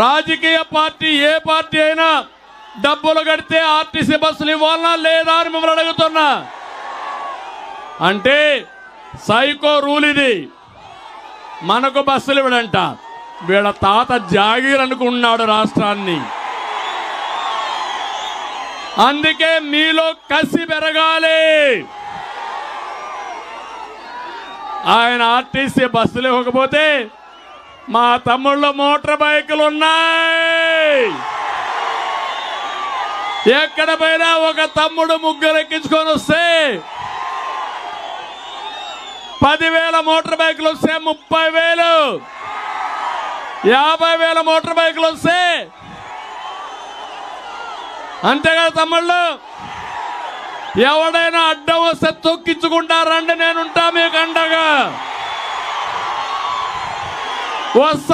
రాజకీయ పార్టీ ఏ పార్టీ అయినా డబ్బులు కడితే ఆర్టీసీ బస్సులు ఇవ్వాలనా లేదా అని మిమ్మల్ని అడుగుతున్నా. అంటే సైకో రూల్ ఇది. మనకు బస్సులు ఇవ్వడంట, వీళ్ళ తాత జాగీర్ అనుకున్నాడు రాష్ట్రాన్ని. అందుకే మీలో కసి పెరగాలి. ఆయన ఆర్టీసీ బస్సులు ఇవ్వకపోతే మా తమ్ముళ్ళు మోటార్ బైకులు ఉన్నాయి. ఎక్కడ పోయినా ఒక తమ్ముడు ముగ్గురు ఎక్కించుకొని వస్తే 10,000 మోటార్ బైకులు వస్తే 30,000, 50,000 మోటార్ బైకులు వస్తే అంతే కదా తమ్ముళ్ళు. ఎవడైనా అడ్డం వస్తే తొక్కించుకుంటారండి, నేనుంటా మీకు అండగా. వస్తా